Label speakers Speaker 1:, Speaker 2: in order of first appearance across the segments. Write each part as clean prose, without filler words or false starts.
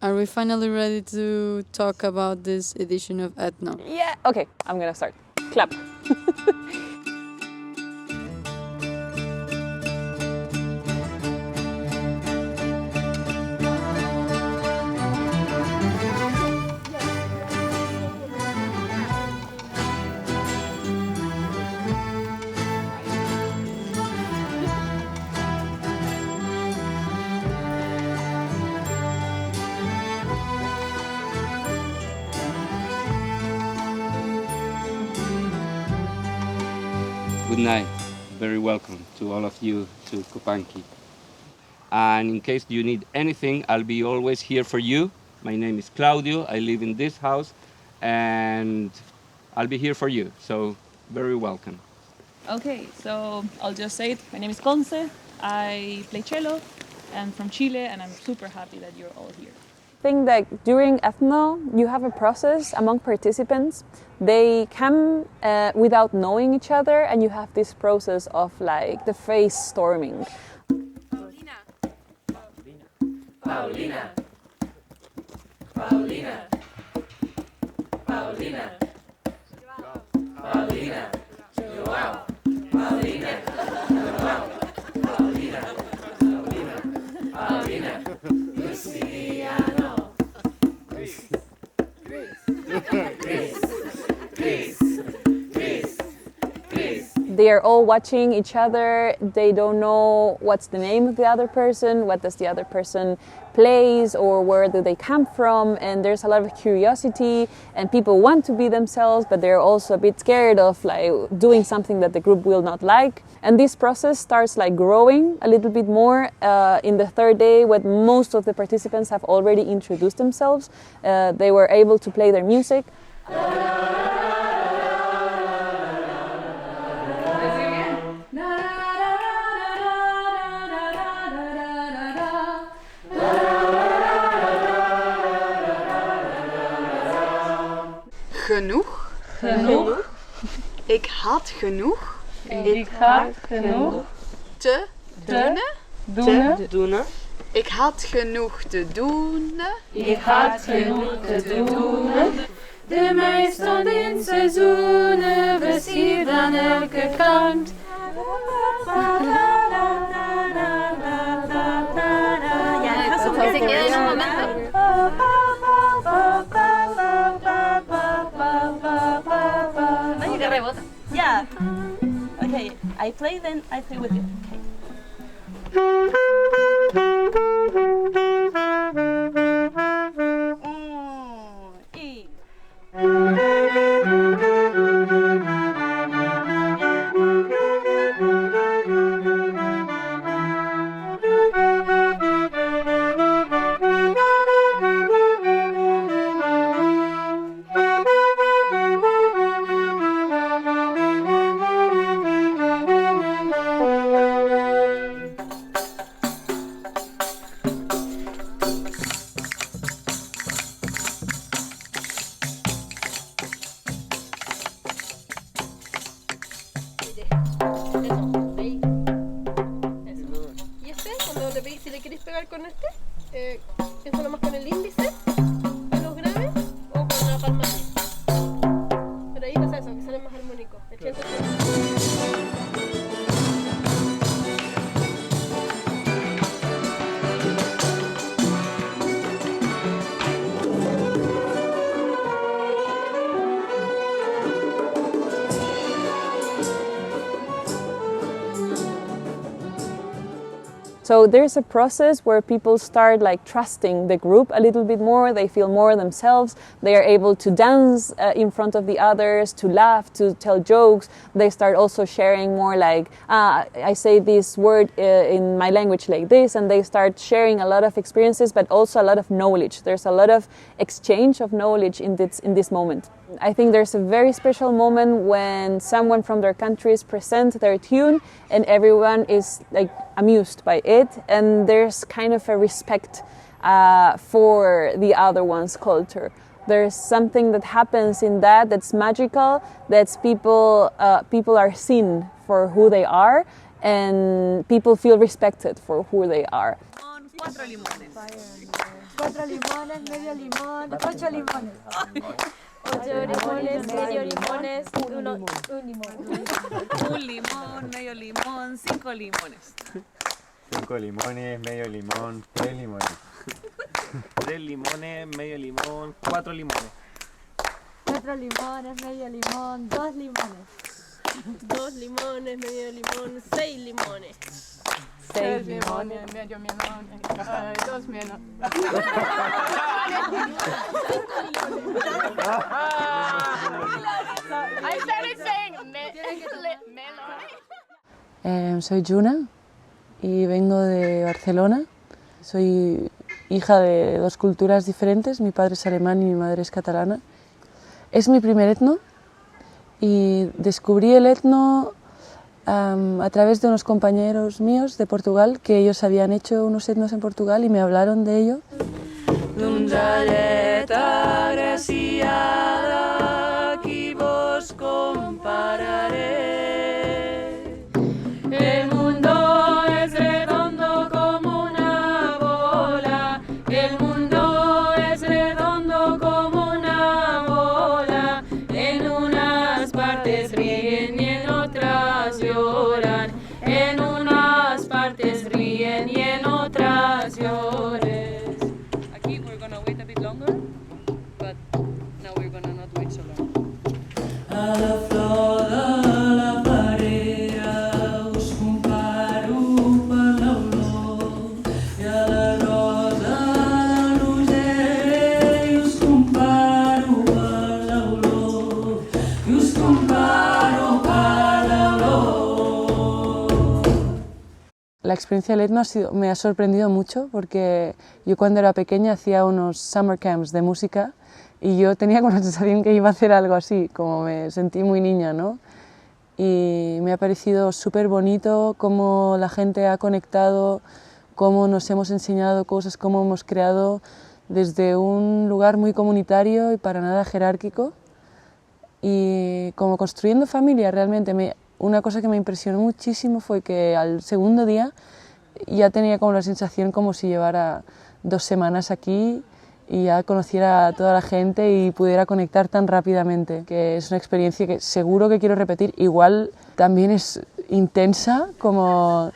Speaker 1: Are we finally ready to talk about this edition of Ethno?
Speaker 2: Yeah, okay, I'm gonna start. Clap.
Speaker 3: Good night. Very welcome to all of you to Kopanki. And in case you need anything, I'll be always here for you. My name is Claudio. I live in this house, and I'll be here for you. So very welcome.
Speaker 4: Okay, so I'll just say it. My name is Conce. I play cello. I'm from Chile, and I'm super happy that you're all here.
Speaker 2: I think that during Ethno, you have a process among participants. They come without knowing each other, and you have this process of like the face storming.
Speaker 5: Paulina. Paulina. Paulina. Paulina. Paulina. Joao. Paulina. Joao. Paulina. Paulina. Paulina. Luciano. Chris. Chris. Chris. Chris. Chris.
Speaker 2: They are all watching each other. They don't know what's the name of the other person, what does the other person plays, or where do they come from. And there's a lot of curiosity, and people want to be themselves, but they're also a bit scared of like doing something that the group will not like. And this process starts like growing a little bit more in the third day, when most of the participants have already introduced themselves. They were able to play their music.
Speaker 6: Genoeg.
Speaker 4: Genoeg.
Speaker 6: Ik had genoeg
Speaker 4: Ik had genoeg
Speaker 6: te doen.
Speaker 4: doen.
Speaker 6: Ik had genoeg te doen.
Speaker 5: Ik had genoeg te doen. De mei stond in seizoenen, versierd aan elke kant. Ja, dat was ik in een moment.
Speaker 7: Yeah. Okay, I play, then I play with you.
Speaker 8: Y este, cuando le pedís si le queréis pegar con este, piensa nomás con el índice de los graves o con la palma así. Pero ahí pasa eso, que sale más armónico. El chento
Speaker 2: So there's a process where people start like trusting the group a little bit more. They feel more themselves. They are able to dance in front of the others, to laugh, to tell jokes. They start also sharing more like, I say this word in my language like this, and they start sharing a lot of experiences, but also a lot of knowledge. There's a lot of exchange of knowledge in this moment. I think there's a very special moment when someone from their countries present their tune and everyone is like amused by it, and there's kind of a respect for the other one's culture. There's something that happens in that's magical, that's people are seen for who they are, and people feel respected for who they are.
Speaker 7: Con 4 limones.
Speaker 9: 4 limones, medio limón, 8 limones.
Speaker 8: 8 limones, medio limones, un limón.
Speaker 10: Un limón, medio limón, 5 limones.
Speaker 11: 5 limones, medio limón, 3 limones.
Speaker 12: 3 limones, medio limón, 4 limones.
Speaker 9: 4 limones, medio limón, 2 limones.
Speaker 8: 2 limones, medio limón, 6 limones.
Speaker 6: 6 limones, medio limón, 2 limones. I started saying melon.
Speaker 2: Soy Juna y vengo de Barcelona. Soy hija de 2 culturas diferentes, mi padre es alemán y mi madre es catalana. Es mi primer etno y descubrí el etno a través de unos compañeros míos de Portugal, que ellos habían hecho unos etnos en Portugal y me hablaron de ello.
Speaker 5: El mundo es redondo como una bola. El mundo es redondo como una bola. En unas partes ríen y en otras lloran. En unas partes ríen y en otras lloran.
Speaker 10: Aquí we're gonna wait a bit longer, but now we're gonna not wait so long.
Speaker 5: A la flor de la parera us comparo per l'olor i a la rosa de l'ogerer us comparo per l'olor i us comparo per l'olor.
Speaker 2: La experiencia del etno me ha sorprendido mucho porque yo cuando era pequeña hacía unos summer camps de música y yo tenía como la sensación que iba a hacer algo así, como me sentí muy niña, ¿no? Y me ha parecido súper bonito cómo la gente ha conectado, cómo nos hemos enseñado cosas, cómo hemos creado desde un lugar muy comunitario y para nada jerárquico y como construyendo familia realmente. Una cosa que me impresionó muchísimo fue que al segundo día ya tenía como la sensación como si llevara 2 semanas aquí y ya conociera a toda la gente y pudiera conectar tan rápidamente, que es una experiencia que seguro que quiero repetir. Igual también es intensa, como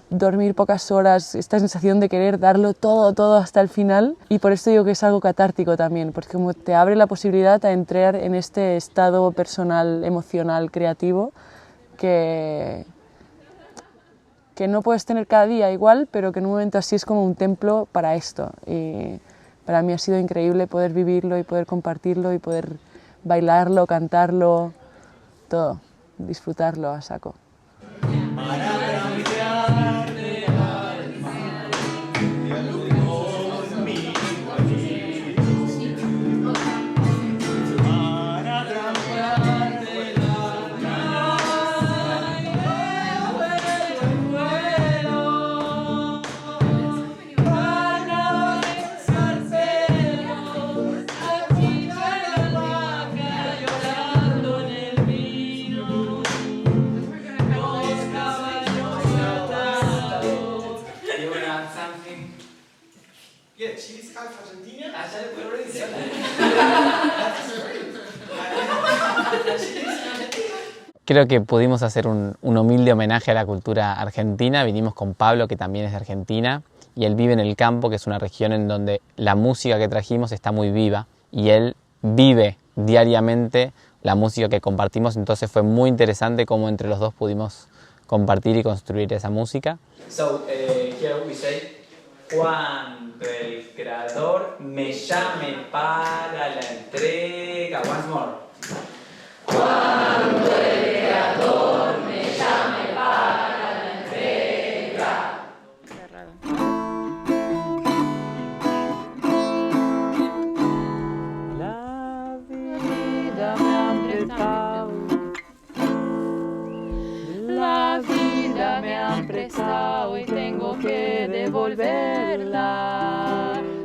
Speaker 2: dormir pocas horas, esta sensación de querer darlo todo hasta el final, y por esto digo que es algo catártico también, porque como te abre la posibilidad a entrar en este estado personal, emocional, creativo, que no puedes tener cada día igual, pero que en un momento así es como un templo para esto. Y para mí ha sido increíble poder vivirlo y poder compartirlo y poder bailarlo, cantarlo, todo, disfrutarlo a saco.
Speaker 13: Creo que pudimos hacer un humilde homenaje a la cultura argentina. Vinimos con Pablo, que también es de Argentina, y él vive en el campo, que es una región en donde la música que trajimos está muy viva, y él vive diariamente la música que compartimos, entonces fue muy interesante cómo entre los dos pudimos compartir y construir esa música.
Speaker 14: So, here we say, cuando el creador me llame para la entrega. Once more.
Speaker 5: Cuando el creador me llame para la entrega.
Speaker 15: La vida me ha prestado.
Speaker 5: La vida me han prestado y tengo que devolverla.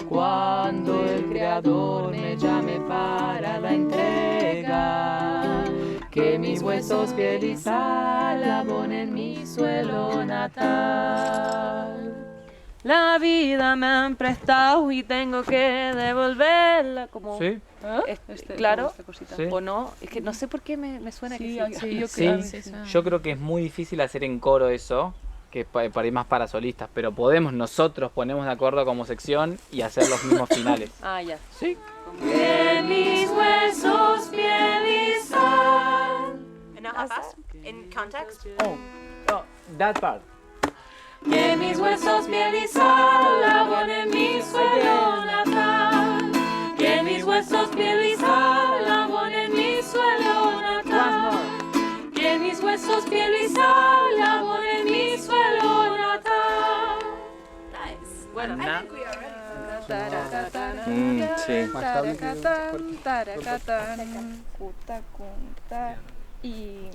Speaker 5: Cuando el creador me llame para la entrega, que mis huesos, piel y sal abonen mi suelo natal.
Speaker 10: La vida me han prestado y tengo que devolverla. Como,
Speaker 14: Sí.
Speaker 10: claro,
Speaker 14: Sí.
Speaker 10: o no. Es que no sé por qué me suena que sí.
Speaker 14: Sí, yo creo que es muy difícil hacer en coro eso, que para ir más para solistas, pero podemos nosotros ponernos de acuerdo como sección y hacer los mismos finales.
Speaker 10: Ah, ya.
Speaker 14: Sí.
Speaker 5: De mis huesos, piel y sal.
Speaker 7: And now how fast? In context?
Speaker 14: Oh, that part.
Speaker 5: Que mis huesos, piel y sal, labor en mi suelo natal. Que mis huesos, piel y sal, labor en mi suelo natal. Que mis huesos, piel y sal, labor en mi suelo natal. Nice.
Speaker 10: Bueno,
Speaker 14: Sí.
Speaker 4: Y